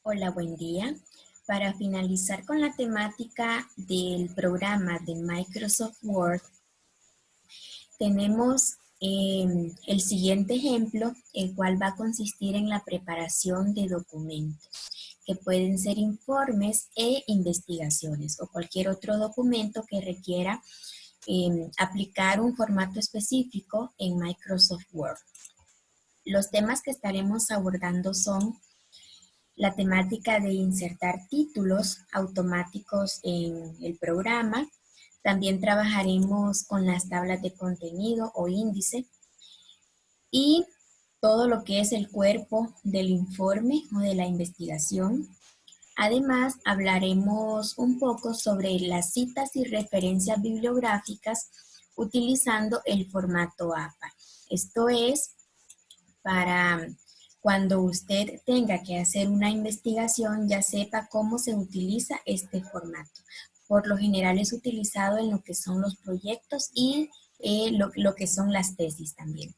Hola, buen día. Para finalizar con la temática del programa de Microsoft Word, tenemos el siguiente ejemplo, el cual va a consistir en la preparación de documentos, que pueden ser informes e investigaciones o cualquier otro documento que requiera aplicar un formato específico en Microsoft Word. Los temas que estaremos abordando son la temática de insertar títulos automáticos en el programa. También trabajaremos con las tablas de contenido o índice y todo lo que es el cuerpo del informe o de la investigación. Además, hablaremos un poco sobre las citas y referencias bibliográficas utilizando el formato APA. Esto es para cuando usted tenga que hacer una investigación, ya sepa cómo se utiliza este formato. Por lo general es utilizado en lo que son los proyectos y lo que son las tesis también.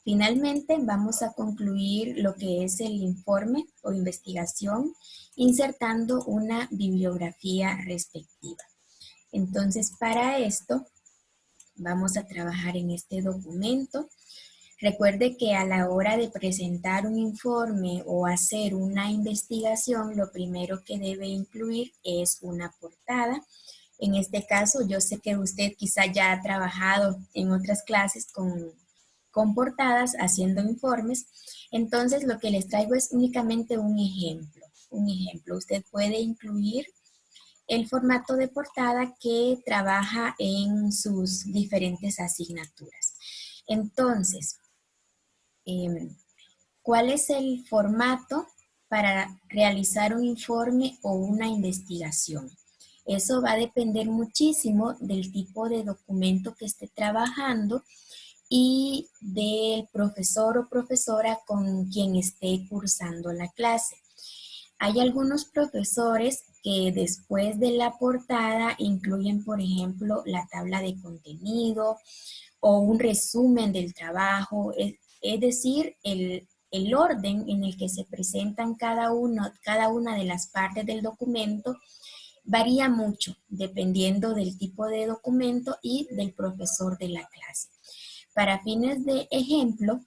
Finalmente, vamos a concluir lo que es el informe o investigación insertando una bibliografía respectiva. Entonces, para esto, vamos a trabajar en este documento. Recuerde que a la hora de presentar un informe o hacer una investigación, lo primero que debe incluir es una portada. En este caso, yo sé que usted quizá ya ha trabajado en otras clases con portadas haciendo informes. Entonces, lo que les traigo es únicamente un ejemplo. Un ejemplo, usted puede incluir el formato de portada que trabaja en sus diferentes asignaturas. Entonces, ¿cuál es el formato para realizar un informe o una investigación? Eso va a depender muchísimo del tipo de documento que esté trabajando y del profesor o profesora con quien esté cursando la clase. Hay algunos profesores que después de la portada incluyen, por ejemplo, la tabla de contenido o un resumen del trabajo, es decir, el orden en el que se presentan cada una de las partes del documento varía mucho dependiendo del tipo de documento y del profesor de la clase. Para fines de ejemplo,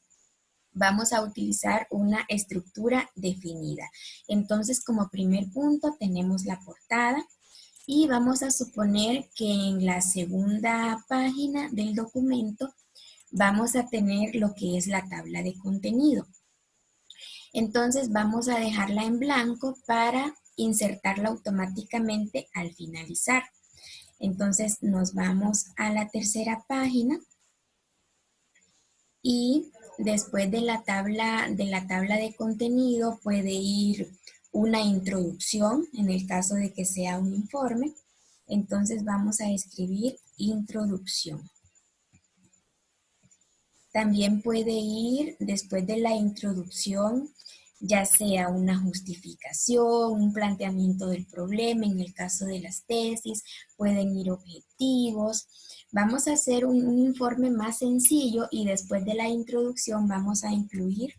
vamos a utilizar una estructura definida. Entonces, como primer punto tenemos la portada y vamos a suponer que en la segunda página del documento vamos a tener lo que es la tabla de contenido. Entonces vamos a dejarla en blanco para insertarla automáticamente al finalizar. Entonces nos vamos a la tercera página y después de la tabla de contenido puede ir una introducción en el caso de que sea un informe. Entonces vamos a escribir introducción. También puede ir después de la introducción, ya sea una justificación, un planteamiento del problema, en el caso de las tesis, pueden ir objetivos. Vamos a hacer un informe más sencillo y después de la introducción vamos a incluir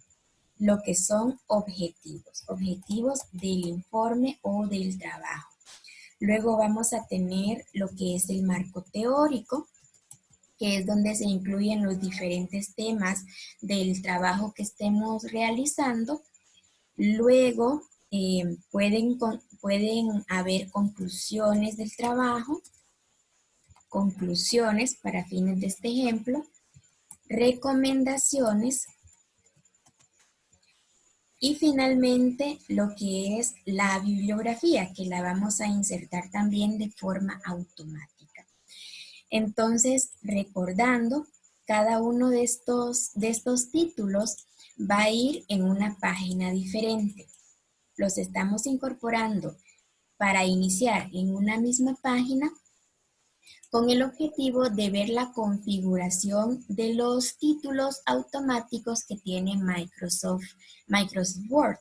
lo que son objetivos del informe o del trabajo. Luego vamos a tener lo que es el marco teórico, que es donde se incluyen los diferentes temas del trabajo que estemos realizando. Luego pueden haber conclusiones del trabajo, conclusiones para fines de este ejemplo, recomendaciones y finalmente lo que es la bibliografía, que la vamos a insertar también de forma automática. Entonces, recordando, cada uno de estos títulos va a ir en una página diferente. Los estamos incorporando para iniciar en una misma página con el objetivo de ver la configuración de los títulos automáticos que tiene Microsoft Word.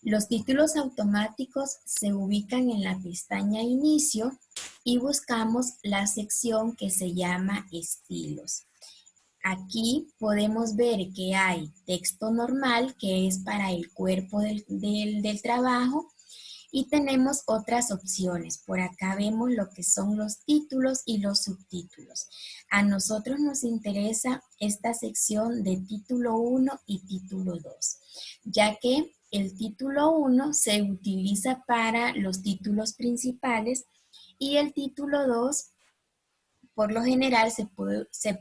Los títulos automáticos se ubican en la pestaña Inicio y buscamos la sección que se llama Estilos. Aquí podemos ver que hay texto normal, que es para el cuerpo del trabajo, y tenemos otras opciones. Por acá vemos lo que son los títulos y los subtítulos. A nosotros nos interesa esta sección de título 1 y título 2, ya que el título 1 se utiliza para los títulos principales y el título 2 por lo general se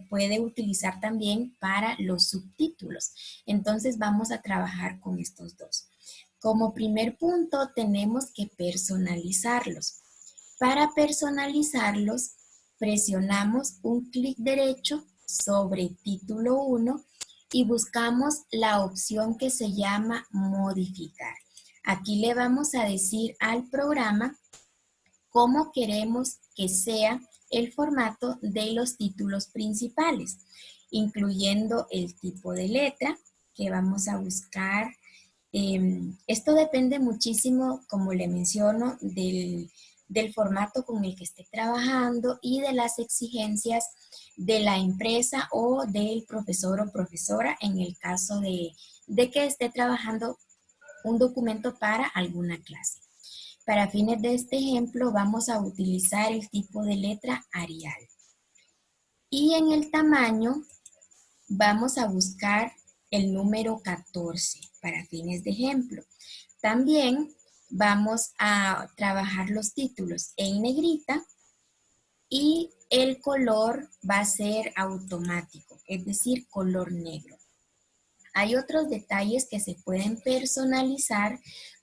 puede utilizar también para los subtítulos. Entonces vamos a trabajar con estos dos. Como primer punto tenemos que personalizarlos. Para personalizarlos presionamos un clic derecho sobre título 1 y buscamos la opción que se llama modificar. Aquí le vamos a decir al programa cómo queremos que sea el formato de los títulos principales, incluyendo el tipo de letra que vamos a buscar. Esto depende muchísimo, como le menciono, del formato con el que esté trabajando y de las exigencias de la empresa o del profesor o profesora en el caso de que esté trabajando un documento para alguna clase. Para fines de este ejemplo vamos a utilizar el tipo de letra Arial. Y en el tamaño vamos a buscar el número 14 para fines de ejemplo. También vamos a trabajar los títulos en negrita y el color va a ser automático, es decir, color negro. Hay otros detalles que se pueden personalizar,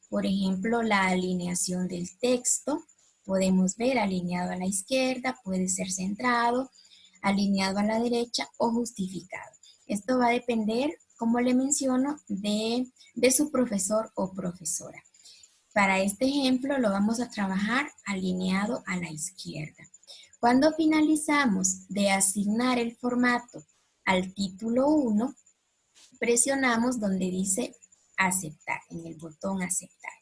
por ejemplo, la alineación del texto. Podemos ver alineado a la izquierda, puede ser centrado, alineado a la derecha o justificado. Esto va a depender, como le menciono, de su profesor o profesora. Para este ejemplo lo vamos a trabajar alineado a la izquierda. Cuando finalizamos de asignar el formato al título 1, presionamos donde dice aceptar, en el botón aceptar.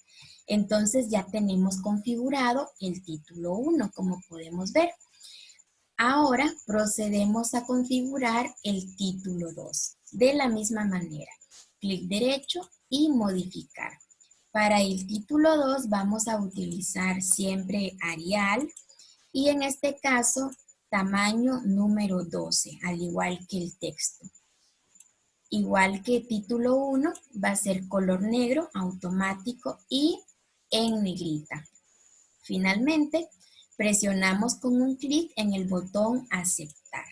Entonces ya tenemos configurado el título 1, como podemos ver. Ahora procedemos a configurar el título 2 de la misma manera. Clic derecho y modificar. Para el título 2 vamos a utilizar siempre Arial y en este caso tamaño número 12, al igual que el texto. Igual que título 1 va a ser color negro automático y en negrita. Finalmente, presionamos con un clic en el botón aceptar.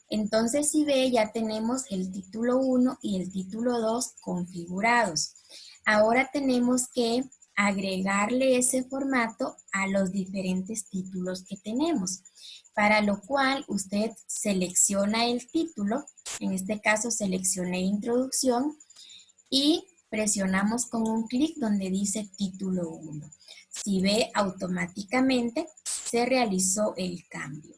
Entonces, si ve, ya tenemos el título 1 y el título 2 configurados. Ahora tenemos que agregarle ese formato a los diferentes títulos que tenemos, para lo cual usted selecciona el título, en este caso seleccioné introducción y presionamos con un clic donde dice título 1. Si ve, automáticamente se realizó el cambio.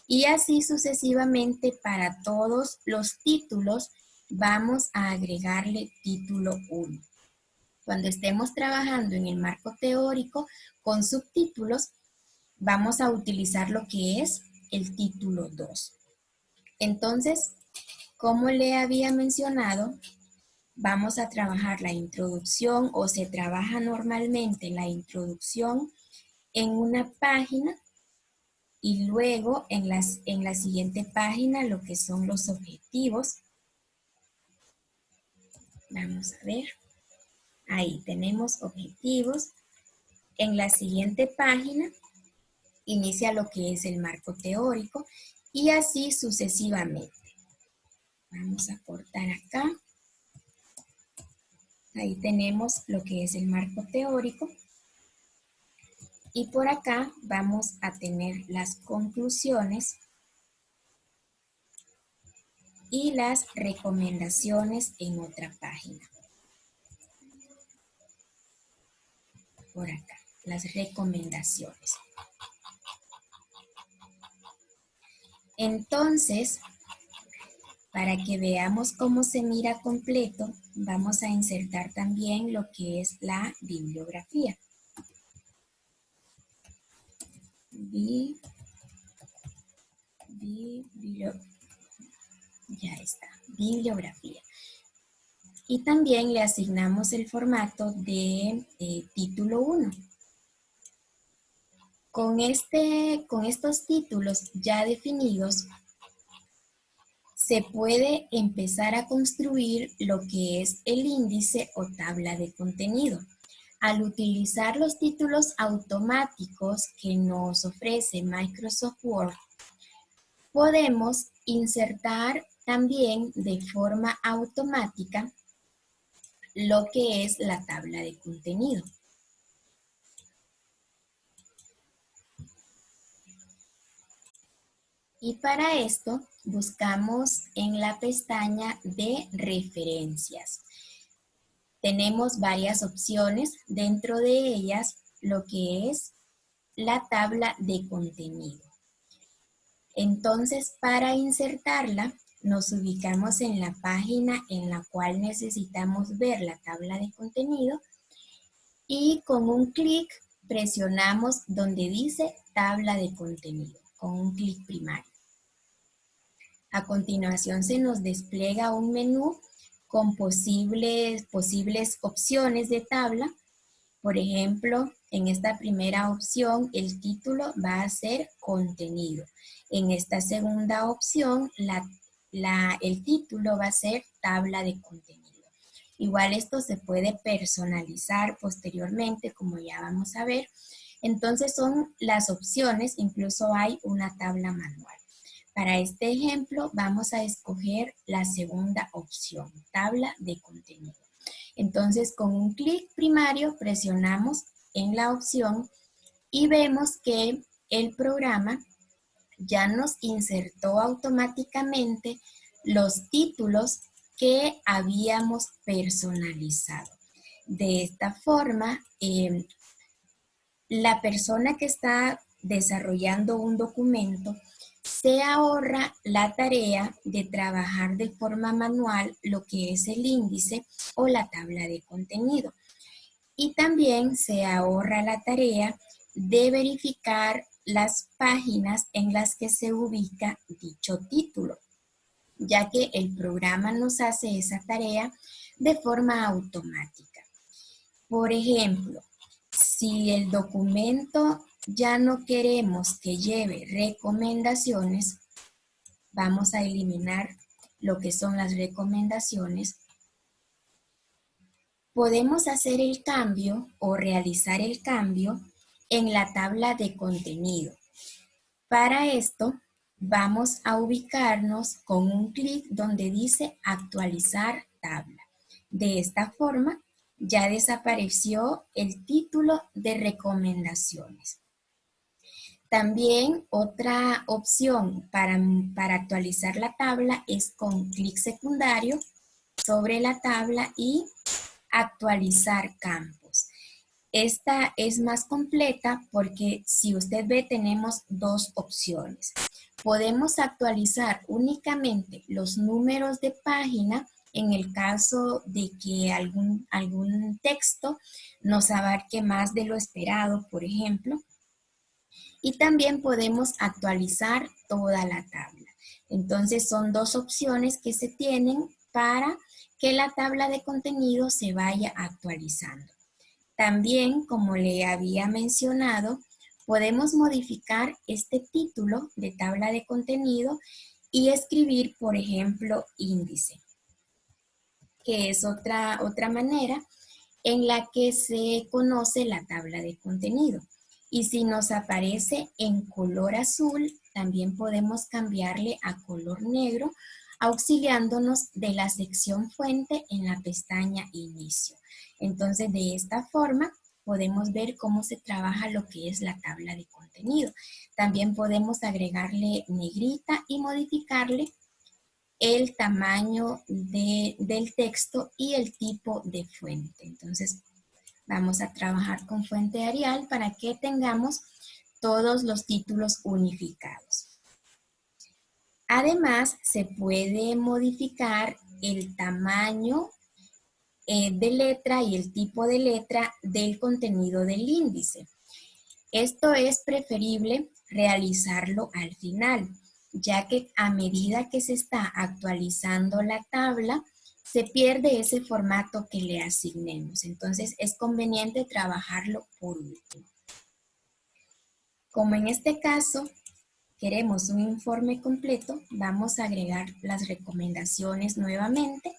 Y así sucesivamente para todos los títulos vamos a agregarle título 1. Cuando estemos trabajando en el marco teórico con subtítulos, vamos a utilizar lo que es el título 2. Entonces, como le había mencionado, vamos a trabajar la introducción o se trabaja normalmente la introducción en una página y luego en la siguiente página lo que son los objetivos. Vamos a ver. Ahí tenemos objetivos. En la siguiente página inicia lo que es el marco teórico y así sucesivamente. Vamos a cortar acá. Ahí tenemos lo que es el marco teórico. Y por acá vamos a tener las conclusiones y las recomendaciones en otra página. Por acá, las recomendaciones. Entonces, para que veamos cómo se mira completo, vamos a insertar también lo que es la bibliografía. Ya está, bibliografía. Y también le asignamos el formato de título 1. Con estos títulos ya definidos, se puede empezar a construir lo que es el índice o tabla de contenido. Al utilizar los títulos automáticos que nos ofrece Microsoft Word, podemos insertar también de forma automática lo que es la tabla de contenido. Y para esto buscamos en la pestaña de referencias. Tenemos varias opciones, dentro de ellas lo que es la tabla de contenido. Entonces, para insertarla, nos ubicamos en la página en la cual necesitamos ver la tabla de contenido y con un clic presionamos donde dice tabla de contenido, con un clic primario. A continuación se nos despliega un menú con posibles opciones de tabla. Por ejemplo, en esta primera opción el título va a ser contenido. En esta segunda opción el título va a ser tabla de contenido. Igual esto se puede personalizar posteriormente, como ya vamos a ver. Entonces son las opciones, incluso hay una tabla manual. Para este ejemplo vamos a escoger la segunda opción, tabla de contenido. Entonces con un clic primario presionamos en la opción y vemos que el programa ya nos insertó automáticamente los títulos que habíamos personalizado. De esta forma, la persona que está desarrollando un documento se ahorra la tarea de trabajar de forma manual lo que es el índice o la tabla de contenido. Y también se ahorra la tarea de verificar las páginas en las que se ubica dicho título, ya que el programa nos hace esa tarea de forma automática. Por ejemplo, si el documento ya no queremos que lleve recomendaciones, vamos a eliminar lo que son las recomendaciones. Podemos hacer el cambio o realizar el cambio en la tabla de contenido. Para esto, vamos a ubicarnos con un clic donde dice actualizar tabla. De esta forma, ya desapareció el título de recomendaciones. También otra opción para actualizar la tabla es con clic secundario sobre la tabla y actualizar campos. Esta es más completa porque si usted ve tenemos dos opciones. Podemos actualizar únicamente los números de página en el caso de que algún texto nos abarque más de lo esperado, por ejemplo. Y también podemos actualizar toda la tabla. Entonces son dos opciones que se tienen para que la tabla de contenido se vaya actualizando. También, como le había mencionado, podemos modificar este título de tabla de contenido y escribir, por ejemplo, índice, que es otra manera en la que se conoce la tabla de contenido. Y si nos aparece en color azul, también podemos cambiarle a color negro, auxiliándonos de la sección fuente en la pestaña inicio. Entonces, de esta forma, podemos ver cómo se trabaja lo que es la tabla de contenido. También podemos agregarle negrita y modificarle el tamaño del texto y el tipo de fuente. Entonces, vamos a trabajar con fuente Arial para que tengamos todos los títulos unificados. Además, se puede modificar el tamaño de letra y el tipo de letra del contenido del índice. Esto es preferible realizarlo al final, ya que a medida que se está actualizando la tabla, se pierde ese formato que le asignemos. Entonces es conveniente trabajarlo por último. Como en este caso queremos un informe completo, vamos a agregar las recomendaciones nuevamente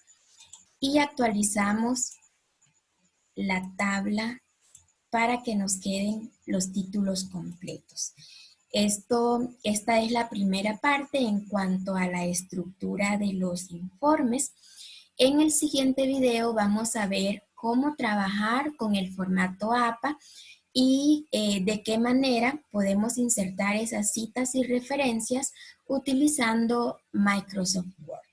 y actualizamos la tabla para que nos queden los títulos completos. Esta es la primera parte en cuanto a la estructura de los informes. En el siguiente video vamos a ver cómo trabajar con el formato APA y de qué manera podemos insertar esas citas y referencias utilizando Microsoft Word.